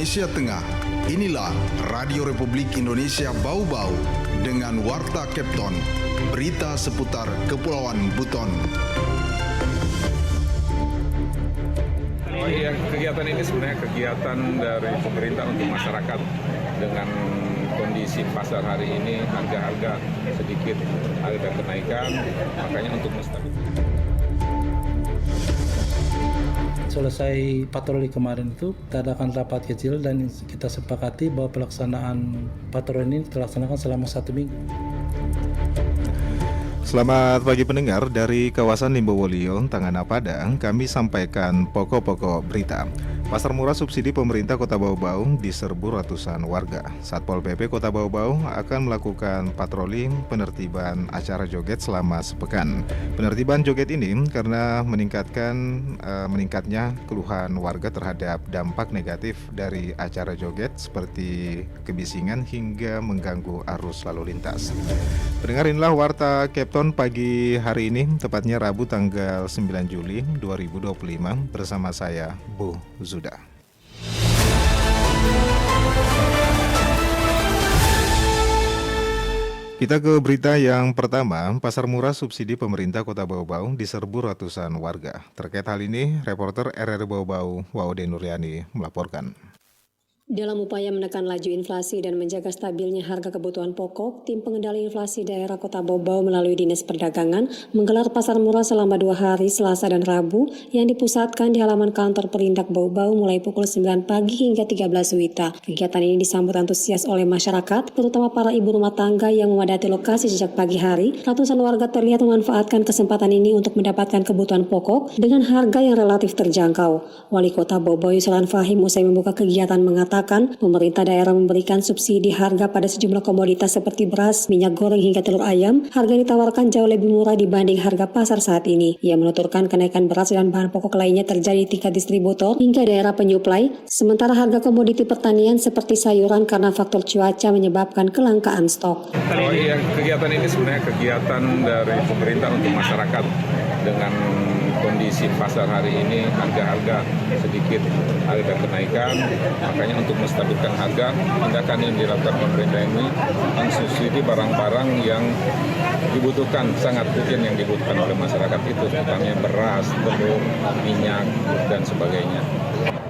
Indonesia Tengah. Inilah Radio Republik Indonesia Bau-Bau dengan Warta Kepton, berita seputar Kepulauan Buton. Kegiatan ini sebenarnya kegiatan dari pemerintah untuk masyarakat. Dengan kondisi pasar hari ini, harga-harga sedikit ada kenaikan, makanya untuk menstabilkan. Selesai patroli kemarin itu, kita adakan rapat kecil dan kita sepakati bahwa pelaksanaan patroli ini dilaksanakan selama 1 minggu. Selamat pagi pendengar, dari kawasan Limbowolio, Tangana Padang, kami sampaikan pokok-pokok berita. Pasar murah subsidi pemerintah Kota Bau-Bau diserbu ratusan warga. Satpol PP Kota Bau-Bau akan melakukan patroli penertiban acara joget selama sepekan. Penertiban joget ini karena meningkatnya keluhan warga terhadap dampak negatif dari acara joget seperti kebisingan hingga mengganggu arus lalu lintas. Pendengar, inilah Warta Kepton pagi hari ini, tepatnya Rabu tanggal 9 Juli 2025 bersama saya, Bu Zuda. Kita ke berita yang pertama. Pasar murah subsidi pemerintah Kota Bau-Bau diserbu ratusan warga. Terkait hal ini, reporter RRI Bau-Bau, Waude Nuriani, melaporkan. Dalam upaya menekan laju inflasi dan menjaga stabilnya harga kebutuhan pokok, Tim Pengendali Inflasi Daerah Kota Bau-Bau melalui Dinas Perdagangan menggelar pasar murah selama 2 hari Selasa dan Rabu yang dipusatkan di halaman kantor Perindak Bau-Bau mulai pukul 9 pagi hingga 13 WITA. Kegiatan ini disambut antusias oleh masyarakat, terutama para ibu rumah tangga yang memadati lokasi sejak pagi hari. Ratusan warga terlihat memanfaatkan kesempatan ini untuk mendapatkan kebutuhan pokok dengan harga yang relatif terjangkau. Wali Kota Bau-Bau Yusran Fahim usai membuka kegiatan mengatakan pemerintah daerah memberikan subsidi harga pada sejumlah komoditas seperti beras, minyak goreng hingga telur ayam. Harga yang ditawarkan jauh lebih murah dibanding harga pasar saat ini. Ia menuturkan kenaikan beras dan bahan pokok lainnya terjadi di tingkat distributor hingga daerah penyuplai, sementara harga komoditi pertanian seperti sayuran karena faktor cuaca menyebabkan kelangkaan stok. Kegiatan ini sebenarnya kegiatan dari pemerintah untuk masyarakat. Dengan kondisi pasar hari ini, harga-harga sedikit ada kenaikan, makanya untuk menstabilkan harga, tindakan yang dilakukan pemerintah ini mensubsidi barang-barang yang dibutuhkan, sangat urgent yang dibutuhkan oleh masyarakat itu, utamanya beras, telur, minyak, dan sebagainya.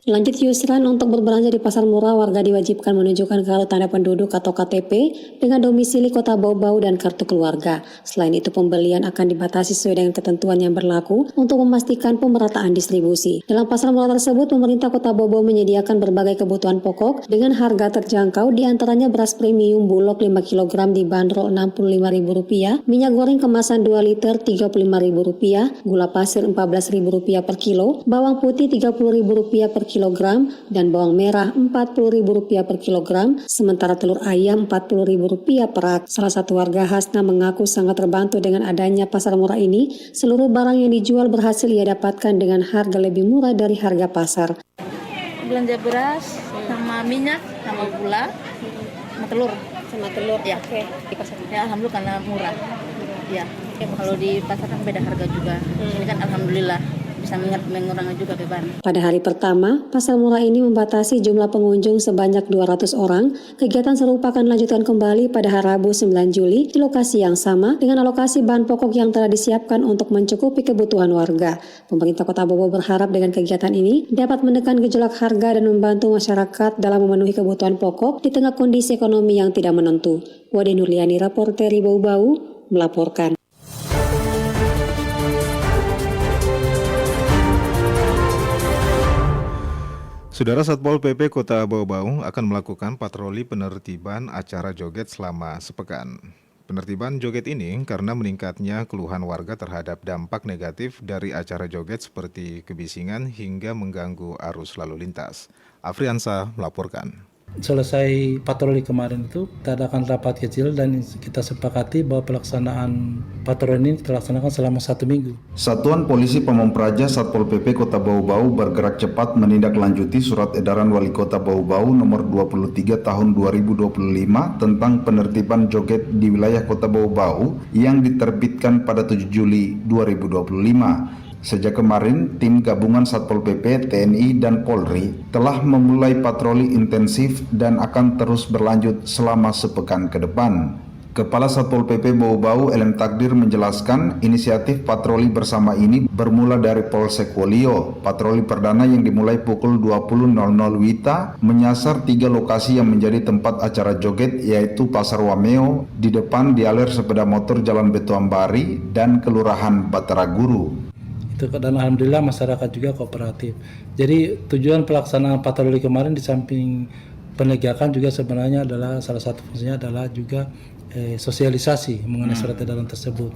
Lanjut Yusran, untuk berbelanja di pasar murah, warga diwajibkan menunjukkan kartu tanda penduduk atau KTP dengan domisili Kota Bau-Bau dan kartu keluarga. Selain itu, pembelian akan dibatasi sesuai dengan ketentuan yang berlaku untuk memastikan pemerataan distribusi. Dalam pasar murah tersebut, pemerintah Kota Bau-Bau menyediakan berbagai kebutuhan pokok dengan harga terjangkau, diantaranya beras premium bulog 5 kg dibanderol Rp65.000, minyak goreng kemasan 2 liter Rp35.000, gula pasir Rp14.000 per kilo, bawang putih Rp30.000 per kilogram, dan bawang merah Rp40.000 per kilogram, sementara telur ayam Rp40.000 per rak. Salah satu warga Hasna mengaku sangat terbantu dengan adanya pasar murah ini. Seluruh barang yang dijual berhasil ia dapatkan dengan harga lebih murah dari harga pasar. Belanja beras, sama minyak, sama gula, sama telur. Ya. Oke. Di pasar. Ya, alhamdulillah karena murah. Ya. Kalau di pasar kan beda harga juga. Ini kan alhamdulillah bisa mengurangi juga beban. Pada hari pertama, pasar murah ini membatasi jumlah pengunjung sebanyak 200 orang. Kegiatan serupa akan dilanjutkan kembali pada hari Rabu 9 Juli di lokasi yang sama dengan alokasi bahan pokok yang telah disiapkan untuk mencukupi kebutuhan warga. Pemerintah Kota Bau-Bau berharap dengan kegiatan ini dapat menekan gejolak harga dan membantu masyarakat dalam memenuhi kebutuhan pokok di tengah kondisi ekonomi yang tidak menentu. Waude Nuriani, reporter Bau-Bau, melaporkan. Saudara, Satpol PP Kota Bau-Bau akan melakukan patroli penertiban acara joget selama sepekan. Penertiban joget ini karena meningkatnya keluhan warga terhadap dampak negatif dari acara joget seperti kebisingan hingga mengganggu arus lalu lintas. Afriansa melaporkan. Selesai patroli kemarin itu, kita adakan rapat kecil dan kita sepakati bahwa pelaksanaan patroli ini dilaksanakan selama 1 minggu. Satuan Polisi Pamong Praja Satpol PP Kota Bau-Bau bergerak cepat menindaklanjuti Surat Edaran Wali Kota Bau-Bau nomor 23 tahun 2025 tentang penertiban joget di wilayah Kota Bau-Bau yang diterbitkan pada 7 Juli 2025. Sejak kemarin, tim gabungan Satpol PP, TNI, dan Polri telah memulai patroli intensif dan akan terus berlanjut selama sepekan ke depan. Kepala Satpol PP Bau-Bau Elem Takdir menjelaskan inisiatif patroli bersama ini bermula dari Polsek Wolio. Patroli perdana yang dimulai pukul 20.00 WITA menyasar 3 lokasi yang menjadi tempat acara joget, yaitu Pasar Wameo, di depan dialir sepeda motor Jalan Betuambari, dan Kelurahan Batara Guru. Dan alhamdulillah masyarakat juga kooperatif. Jadi tujuan pelaksanaan patroli kemarin di samping penegakan juga sebenarnya adalah salah satu fungsinya adalah juga sosialisasi mengenai surat edaran tersebut.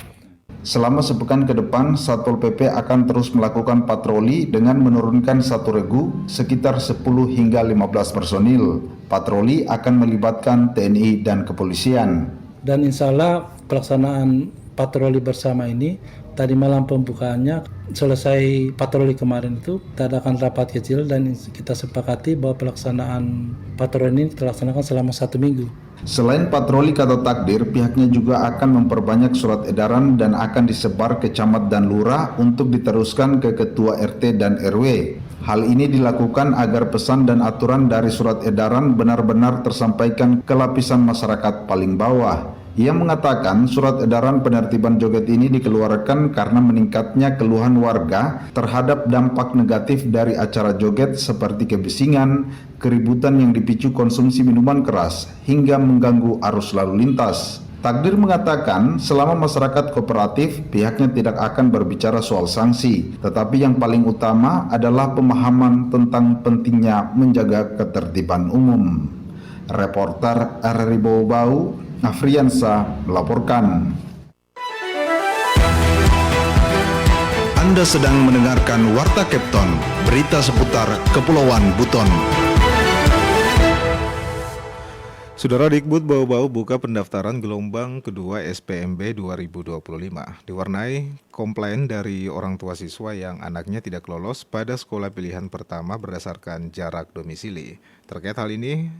Selama sepekan ke depan, Satpol PP akan terus melakukan patroli dengan menurunkan satu regu sekitar 10 hingga 15 personil. Patroli akan melibatkan TNI dan kepolisian. Dan insya Allah pelaksanaan patroli bersama ini tadi malam pembukaannya, selesai patroli kemarin itu kita adakan rapat kecil dan kita sepakati bahwa pelaksanaan patroli ini terlaksanakan selama 1 minggu. Selain patroli, kata Takdir, pihaknya juga akan memperbanyak surat edaran dan akan disebar ke camat dan lurah untuk diteruskan ke ketua RT dan RW. Hal ini dilakukan agar pesan dan aturan dari surat edaran benar-benar tersampaikan ke lapisan masyarakat paling bawah. Ia mengatakan surat edaran penertiban joget ini dikeluarkan karena meningkatnya keluhan warga terhadap dampak negatif dari acara joget seperti kebisingan, keributan yang dipicu konsumsi minuman keras, hingga mengganggu arus lalu lintas. Takdir mengatakan selama masyarakat kooperatif, pihaknya tidak akan berbicara soal sanksi, tetapi yang paling utama adalah pemahaman tentang pentingnya menjaga ketertiban umum. Reporter RRI Bau-Bau, Afriansa melaporkan. Anda sedang mendengarkan Warta Kepton, berita seputar Kepulauan Buton. Saudara, Dikbud Bau-Bau buka pendaftaran gelombang kedua SPMB 2025. Diwarnai komplain dari orang tua siswa yang anaknya tidak lolos pada sekolah pilihan pertama berdasarkan jarak domisili. Terkait hal ini,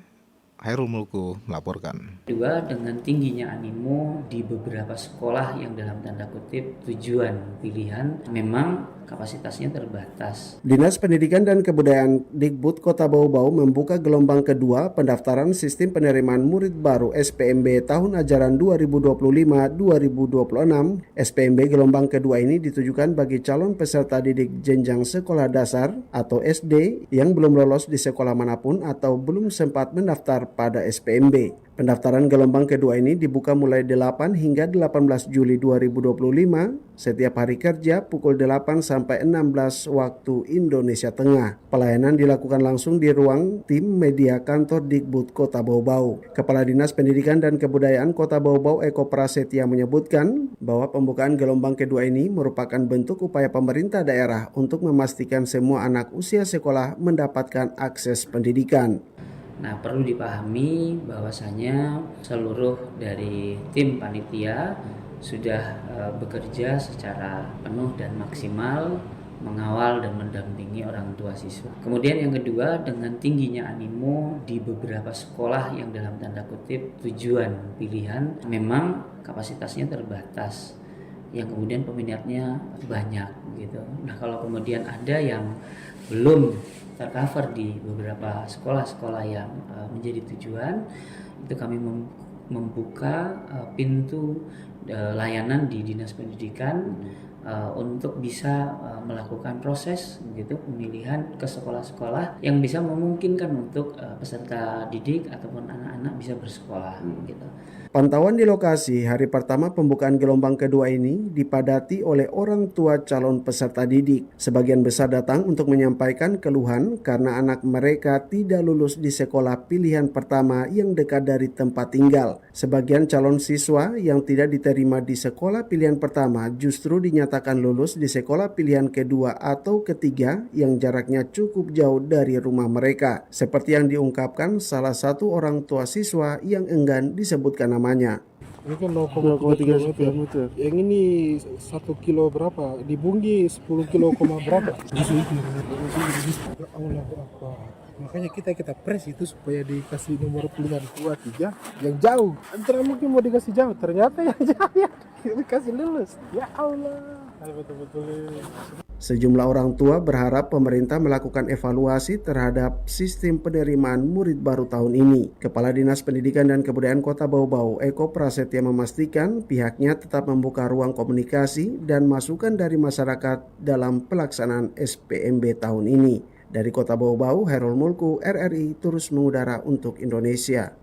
Hairul Mulku melaporkan. Kedua, dengan tingginya animo di beberapa sekolah yang dalam tanda kutip tujuan pilihan, memang kapasitasnya terbatas. Dinas Pendidikan dan Kebudayaan Dikbud Kota Bau-Bau membuka gelombang kedua pendaftaran sistem penerimaan murid baru SPMB tahun ajaran 2025-2026. SPMB gelombang kedua ini ditujukan bagi calon peserta didik jenjang sekolah dasar atau SD yang belum lolos di sekolah manapun atau belum sempat mendaftar pada SPMB. Pendaftaran gelombang kedua ini dibuka mulai 8 hingga 18 Juli 2025 setiap hari kerja pukul 8 sampai 16 waktu Indonesia Tengah. Pelayanan dilakukan langsung di ruang tim media kantor Dikbud Kota Bau-Bau. Kepala Dinas Pendidikan dan Kebudayaan Kota Bau-Bau Eko Prasetya menyebutkan bahwa pembukaan gelombang kedua ini merupakan bentuk upaya pemerintah daerah untuk memastikan semua anak usia sekolah mendapatkan akses pendidikan. Nah, perlu dipahami bahwasanya seluruh dari tim panitia sudah bekerja secara penuh dan maksimal mengawal dan mendampingi orang tua siswa. Kemudian yang kedua, dengan tingginya animo di beberapa sekolah yang dalam tanda kutip tujuan pilihan, memang kapasitasnya terbatas, yang kemudian peminatnya banyak gitu. Nah, kalau kemudian ada yang belum tercover di beberapa sekolah-sekolah yang menjadi tujuan, itu kami membuka pintu layanan di Dinas Pendidikan untuk bisa melakukan proses gitu pemilihan ke sekolah-sekolah yang bisa memungkinkan untuk peserta didik ataupun anak-anak bisa bersekolah gitu. Pantauan di lokasi hari pertama pembukaan gelombang kedua ini dipadati oleh orang tua calon peserta didik. Sebagian besar datang untuk menyampaikan keluhan karena anak mereka tidak lulus di sekolah pilihan pertama yang dekat dari tempat tinggal. Sebagian calon siswa yang tidak diterima di sekolah pilihan pertama justru dinyatakan lulus di sekolah pilihan kedua atau ketiga yang jaraknya cukup jauh dari rumah mereka. Seperti yang diungkapkan salah satu orang tua siswa yang enggan disebutkan namanya. Ini kan 0,3 km. Yang ini 1 kilo berapa? Di Bunggi 10 kilo berapa? Ya Allah apa? Makanya kita press itu supaya dikasih nomor pilihan 2, 3 yang jauh. Antara mungkin mau dikasih jauh, ternyata yang jauh ya dikasih lulus. Ya Allah. Betul-betul. Sejumlah orang tua berharap pemerintah melakukan evaluasi terhadap sistem penerimaan murid baru tahun ini. Kepala Dinas Pendidikan dan Kebudayaan Kota Bau-Bau, Eko Prasetya, memastikan pihaknya tetap membuka ruang komunikasi dan masukan dari masyarakat dalam pelaksanaan SPMB tahun ini. Dari Kota Bau-Bau, Herul Mulku, RRI terus mengudara untuk Indonesia.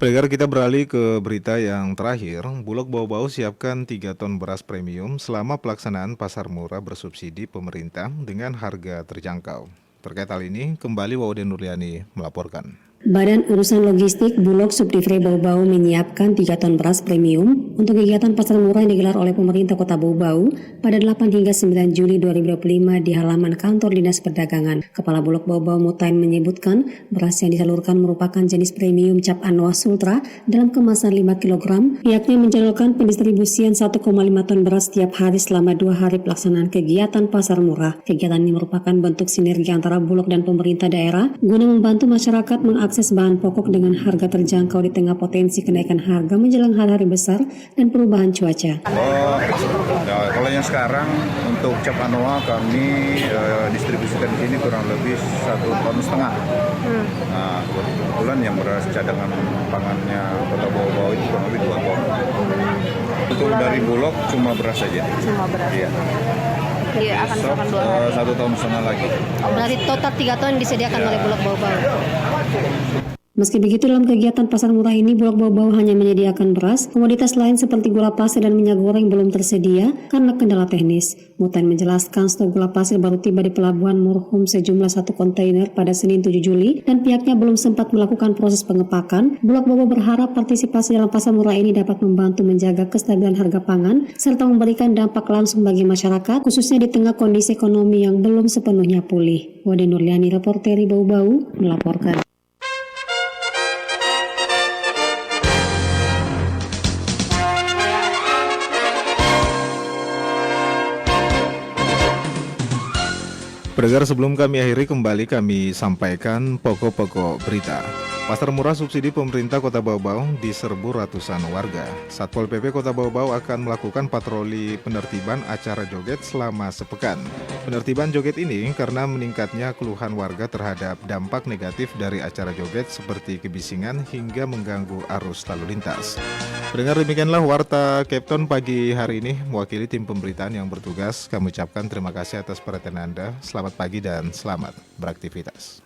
Pendengar, kita beralih ke berita yang terakhir. Bulog Bau-Bau siapkan 3 ton beras premium selama pelaksanaan pasar murah bersubsidi pemerintah dengan harga terjangkau. Terkait hal ini, kembali Waude Nurliani melaporkan. Badan Urusan Logistik Bulog Subdivre Bau-Bau menyiapkan 3 ton beras premium untuk kegiatan pasar murah yang digelar oleh pemerintah Kota Bau-Bau pada 8 hingga 9 Juli 2025 di halaman kantor Dinas Perdagangan. Kepala Bulog Bau-Bau Mutain menyebutkan beras yang disalurkan merupakan jenis premium cap Anoa Sultra dalam kemasan 5 kg. Pihaknya menjalurkan pendistribusian 1,5 ton beras setiap hari selama 2 hari pelaksanaan kegiatan pasar murah. Kegiatan ini merupakan bentuk sinergi antara Bulog dan pemerintah daerah guna membantu masyarakat mengakses bahan pokok dengan harga terjangkau di tengah potensi kenaikan harga menjelang hari-hari besar dan perubahan cuaca. Kalau yang sekarang untuk cap Anoa kami distribusikan di sini kurang lebih 1,5 ton. Nah, kebetulan yang beras cadangan pangannya Kota Bau-Bau itu kurang lebih 2 ton. Untuk dari Bulog cuma beras saja. Cuma beras. Iya. Iya, akan diserahkan 2 hari. 1,5 tahun lagi. Berarti total 3 ton disediakan oleh Bulog Bau-Bau. Meski begitu, dalam kegiatan pasar murah ini Bulog Bau-Bau hanya menyediakan beras. Komoditas lain seperti gula pasir dan minyak goreng belum tersedia karena kendala teknis. Mutain menjelaskan stok gula pasir baru tiba di Pelabuhan Murhum sejumlah 1 kontainer pada Senin 7 Juli dan pihaknya belum sempat melakukan proses pengepakan. Bulog Bau-Bau berharap partisipasi dalam pasar murah ini dapat membantu menjaga kestabilan harga pangan serta memberikan dampak langsung bagi masyarakat, khususnya di tengah kondisi ekonomi yang belum sepenuhnya pulih. Waude Nurliani, reporteri Bau-Bau, melaporkan. Pendengar, sebelum kami akhiri, kami sampaikan pokok-pokok berita. Pasar murah subsidi pemerintah Kota Bau-Bau diserbu ratusan warga. Satpol PP Kota Bau-Bau akan melakukan patroli penertiban acara joget selama sepekan. Penertiban joget ini karena meningkatnya keluhan warga terhadap dampak negatif dari acara joget seperti kebisingan hingga mengganggu arus lalu lintas. Pendengar, demikianlah Warta Capton pagi hari ini. Mewakili tim pemberitaan yang bertugas, kami ucapkan terima kasih atas perhatian Anda. Selamat pagi dan selamat beraktivitas.